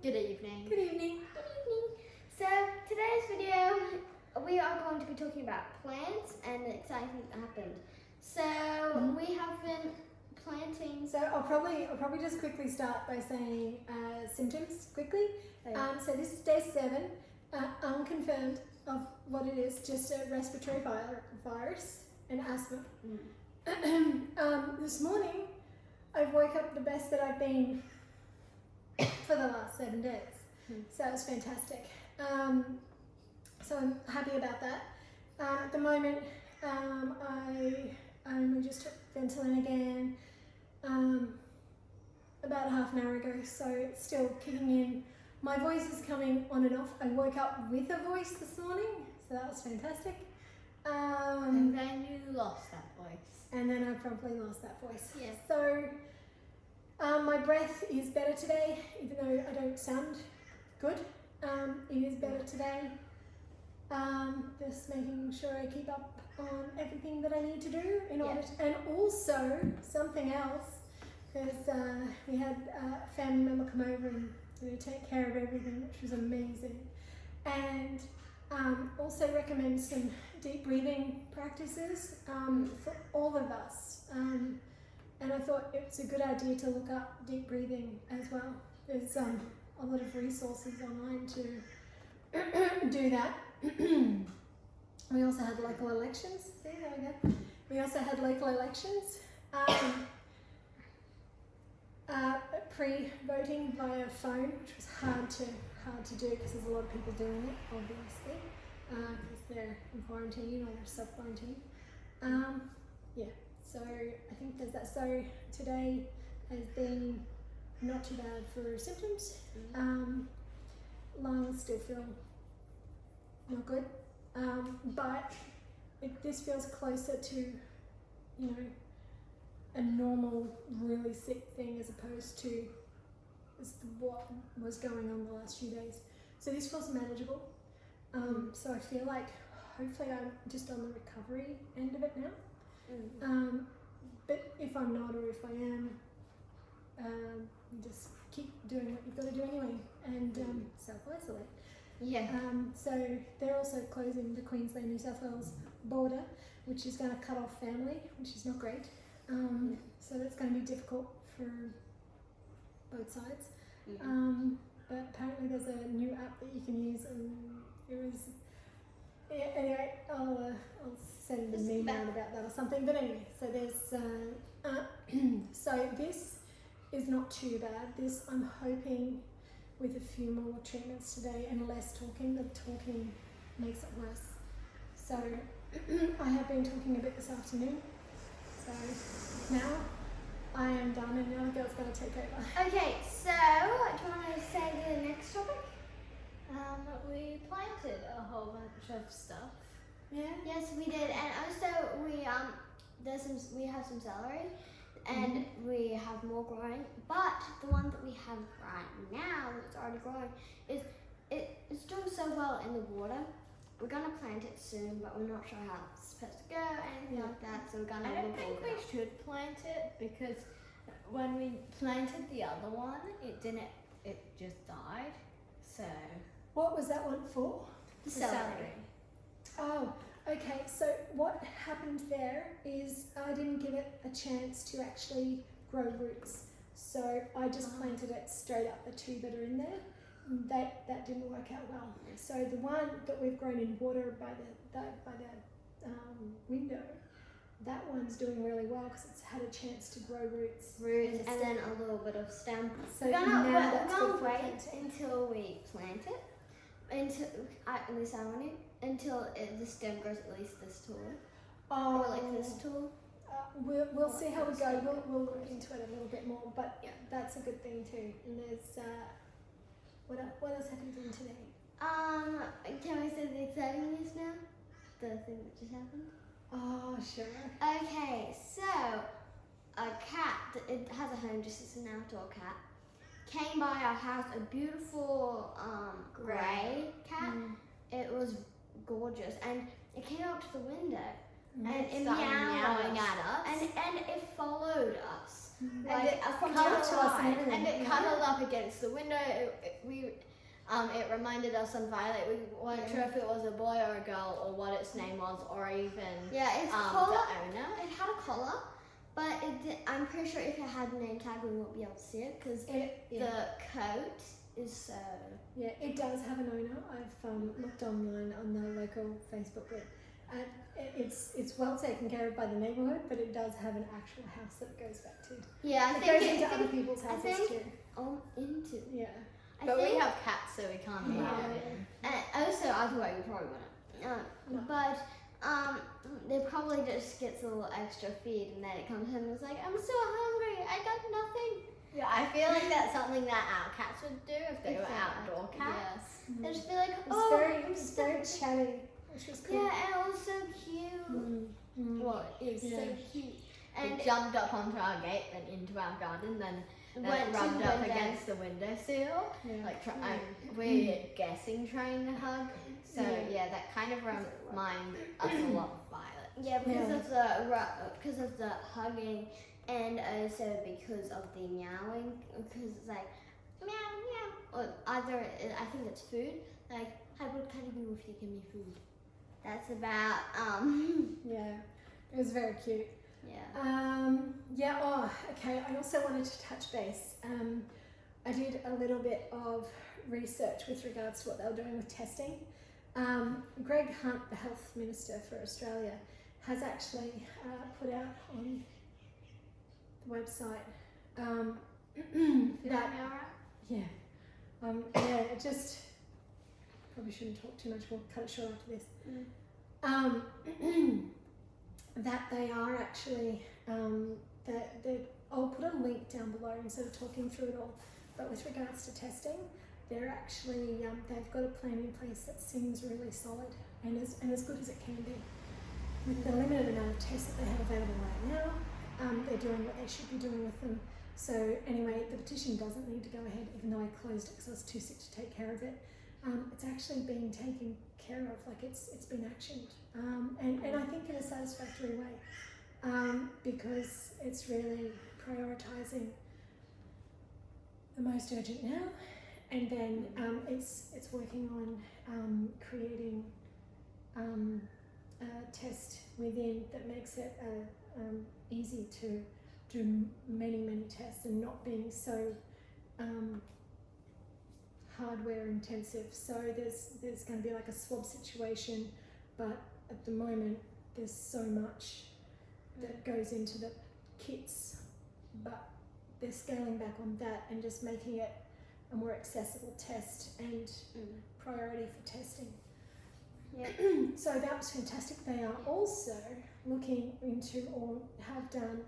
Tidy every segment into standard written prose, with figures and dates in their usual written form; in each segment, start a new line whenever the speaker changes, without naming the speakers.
Good evening.
Good evening.
Good evening. So today's video, we are going to be talking about plants and the exciting things that happened. So we have been planting.
So I'll probably just quickly start by saying symptoms quickly. So this is day 7, unconfirmed of what it is, just a respiratory virus and asthma. This morning I woke up the best that I've been for the last 7 days. So it was fantastic. So I'm happy about that. At the moment, I only just took Ventolin again about half an hour ago, so it's still kicking in. My voice is coming on and off. I woke up with a voice this morning, so that was fantastic.
And then you lost that voice.
And then I probably lost that voice.
Yeah.
So my breath is better today, even though I don't sound good. It is better today. Just making sure I keep up on everything that I need to do in order to, and also something else, because we had a family member come over and take care of everything, which was amazing. And also recommend some deep breathing practices for all of us. And I thought it's a good idea to look up deep breathing as well. There's a lot of resources online to do that. We also had local elections. See, there we go. We also had local elections. Pre-voting via phone, which was hard to do because there's a lot of people doing it, obviously, because they're in quarantine or they're self-quarantine. Yeah, so I think there's that. So today has been not too bad for symptoms. Lungs still feel not good, but this feels closer to, a normal, really sick thing as opposed to what was going on the last few days. So this feels manageable. So I feel like hopefully I'm just on the recovery end of it now. But if I'm not, or if I am, just keep doing what you've got to do anyway, and self-isolate.
Yeah.
So they're also closing the Queensland-New South Wales border, which is going to cut off family, which is not great. So that's going to be difficult for both sides. But apparently there's a new app that you can use, and it was... Yeah, anyway, I'll send a meme out about that or something. But anyway, so there's... so this is not too bad. This, I'm hoping, with a few more treatments today and less talking. The talking makes it worse. So I have been talking a bit this afternoon. So now I am done, and now the girl's going to take over.
Okay, so do you want to say the next topic? We planted a whole bunch of stuff.
Yeah.
Yes, we did, and also we have some celery, and we have more growing. But the one that we have right now that's already growing it's doing so well in the water. We're gonna plant it soon, but we're not sure how it's supposed to go, anything like that. So we're gonna.
I don't think we should plant it, because when we planted the other one, it didn't. It just died. So
What was that one for?
The celery.
Oh, okay. So what happened there is I didn't give it a chance to actually grow roots. So I just planted it straight up, the 2 that are in there. That didn't work out well. So the one that we've grown in water by the window, that one's doing really well because it's had a chance to grow roots.
And then a little bit of stem.
So
we're
now
gonna
that's good for
wait
planting.
until we plant it. Until the stem grows at least this tall, or like this tall.
We'll see how we go. We'll look into it a little bit more, but that's a good thing too. And there's what else happened today?
Can we say the exciting news now? The thing that just happened.
Oh, sure.
Okay, so a cat. It has a home, just as an outdoor cat. Came by our house. A beautiful grey cat. It was gorgeous, and it came up to the window. And it
started meowing
meowed
at us.
And it followed us.
And it
from
cuddled to us and
outside.
everything.
And it cuddled up against the window. It reminded us on Violet. We weren't sure if it was a boy or a girl or what its name was or even
Yeah, its
the
collar.
owner.
It had a collar, but I'm pretty sure if it had a name tag, we won't be able to see it because the coat is so.
Yeah, it does have an owner. I've looked online on the local Facebook group. It's well taken care of by the neighbourhood, but it does have an actual house that it goes back to.
Yeah,
It goes into other people's houses too.
Oh, into.
Yeah.
But we have cats, so we can't allow it in.
And also, either way, we probably wouldn't.
No.
But they probably just gets a little extra feed, and then it comes home and it's like, I'm so hungry. I got nothing.
Yeah, I feel like that's something that our cats would do if they were outdoor cats.
Yes. They'd just be like,
It's
oh,
very,
I'm
it's very
stuck.
chatty, which was cool.
Yeah, and it was so cute.
Well, it's
So cute.
and
And
it jumped up onto our gate and into our garden, then
went to
rubbed
the
up
window.
against the windowsill.
Yeah.
Like we're guessing trying to hug. So
Yeah.
that kind of reminds us a lot of Violet.
Yeah, because of the hugging, and also because of the meowing. Because it's like meow meow, or either I think it's food. Like, I would kind of do if you give me food. That's about
Yeah, it was very cute.
yeah.
Yeah, oh, okay, I also wanted to touch base. I did a little bit of research with regards to what they were doing with testing. Greg Hunt, the Health Minister for Australia, has actually put out on the website that, it just, probably shouldn't talk too much, we'll cut it short after this. That they are actually, I'll put a link down below instead of talking through it all, but with regards to testing, they're actually, they've got a plan in place that seems really solid and as good as it can be. With the limited amount of tests that they have available right now, they're doing what they should be doing with them. So anyway, the petition doesn't need to go ahead, even though I closed it because I was too sick to take care of it. It's actually being taken care of, like it's been actioned, and I think in a satisfactory way, because it's really prioritising the most urgent now, and then it's working on creating a test within that makes it easy to do many tests and not being so hardware intensive. So there's going to be like a swab situation, but at the moment there's so much that goes into the kits, but they're scaling back on that and just making it a more accessible test and priority for testing.
Yeah.
So that was fantastic. They are also looking into, or have done,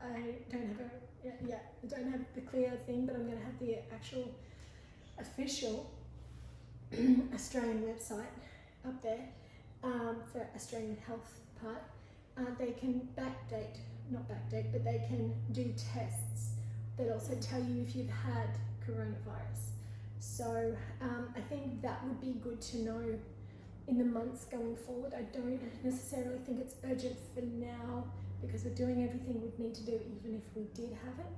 I don't have the clear thing, but I'm going to have the actual official Australian website up there for Australian health part. They can not backdate, but they can do tests that also tell you if you've had coronavirus. So I think that would be good to know in the months going forward. I don't necessarily think it's urgent for now because we're doing everything we'd need to do even if we did have it.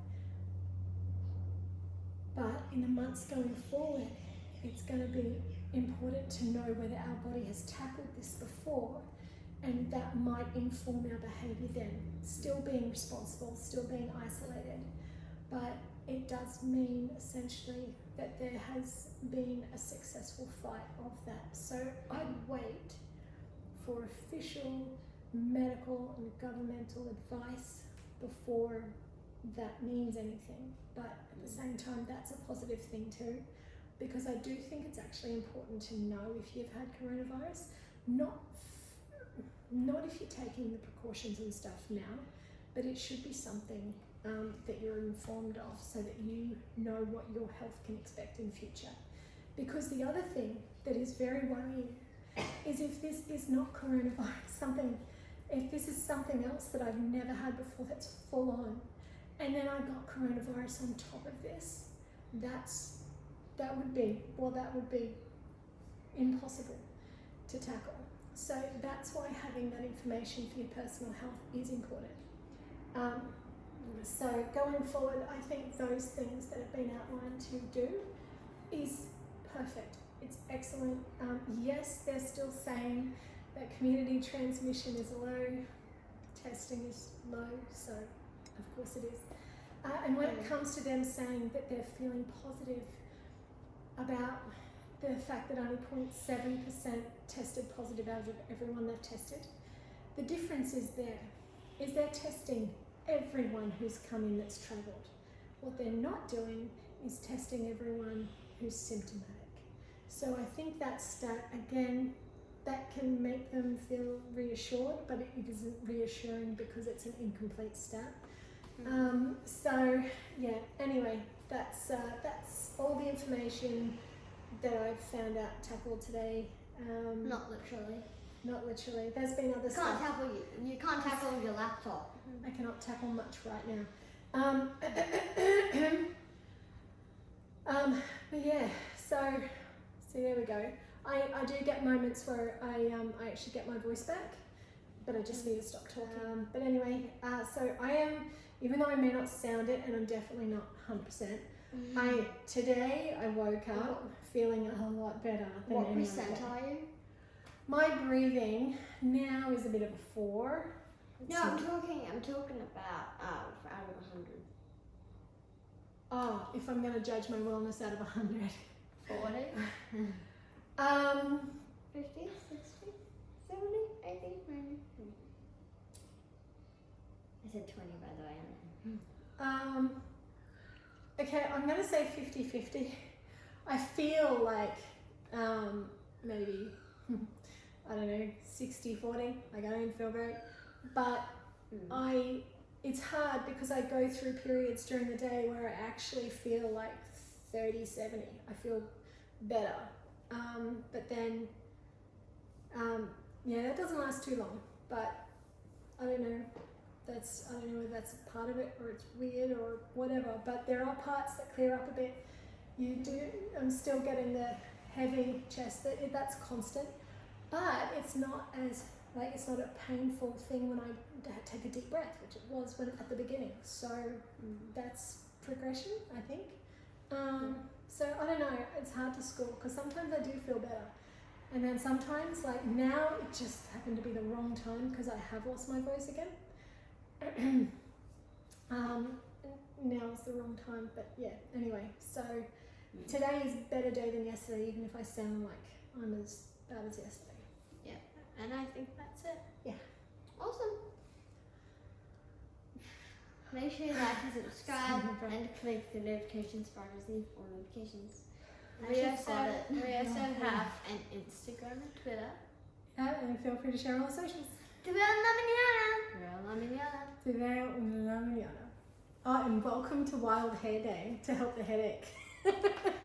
But in the months going forward, it's going to be important to know whether our body has tackled this before, and that might inform our behaviour then. Still being responsible, still being isolated, but it does mean essentially that there has been a successful fight of that. So I'd wait for official medical and governmental advice before that means anything. But at the same time, that's a positive thing too, because I do think it's actually important to know if you've had coronavirus, not if you're taking the precautions and stuff now, but it should be something that you're informed of so that you know what your health can expect in future. Because the other thing that is very worrying is if this is not coronavirus, if this is something else that I've never had before that's full on, and then I got coronavirus on top of this, that would be impossible to tackle. So that's why having that information for your personal health is important. So going forward, I think those things that have been outlined to do is perfect. It's excellent. Yes, they're still saying that community transmission is low, testing is low, so of course it is. And when it comes to them saying that they're feeling positive about the fact that only 0.7% tested positive out of everyone they've tested, the difference is they're testing everyone who's come in that's travelled. What they're not doing is testing everyone who's symptomatic. So I think that stat, again, that can make them feel reassured, but it isn't reassuring because it's an incomplete stat. So yeah, anyway, that's all the information that I've found out tackled today.
Not literally.
Not literally. There's been other stuff.
You can't tackle your laptop.
I cannot tackle much right now. But yeah, so there we go. I do get moments where I actually get my voice back, but I just need to stop talking. But anyway, so I am, even though I may not sound it, and I'm definitely not 100%, today I woke up feeling a lot better than
What
any
percent
other day.
are you?
My breathing now is a bit of a 4.
No, I'm talking about out of 100.
Oh, if I'm going to judge my wellness out of 100.
40? 50, 60, 70, 80, 90. I said 20 by the way.
Okay, I'm going to say 50-50. I feel like maybe, I don't know, 60-40. Like I don't feel great. But it's hard because I go through periods during the day where I actually feel like 30-70. I feel better. But then, yeah, that doesn't last too long. But I don't know. I don't know whether that's a part of it or it's weird or whatever. But there are parts that clear up a bit. I'm still getting the heavy chest. That's constant. But it's not as it's not a painful thing when I take a deep breath, which it was at the beginning. So that's progression, I think. So I don't know, it's hard to score because sometimes I do feel better. And then sometimes, like now, it just happened to be the wrong time because I have lost my voice again. Now is the wrong time, but yeah, anyway. So today is a better day than yesterday, even if I sound like I'm as bad as yesterday.
Yeah, and I think that's it.
Yeah.
Awesome. Make sure you like and subscribe and click the notifications bar to receive all notifications. We also have an Instagram and Twitter.
Yeah, and feel free to share on all the socials.
Te veo en la mañana.
Te veo en la mañana. Oh, and welcome to Wild Hair Day to help the headache.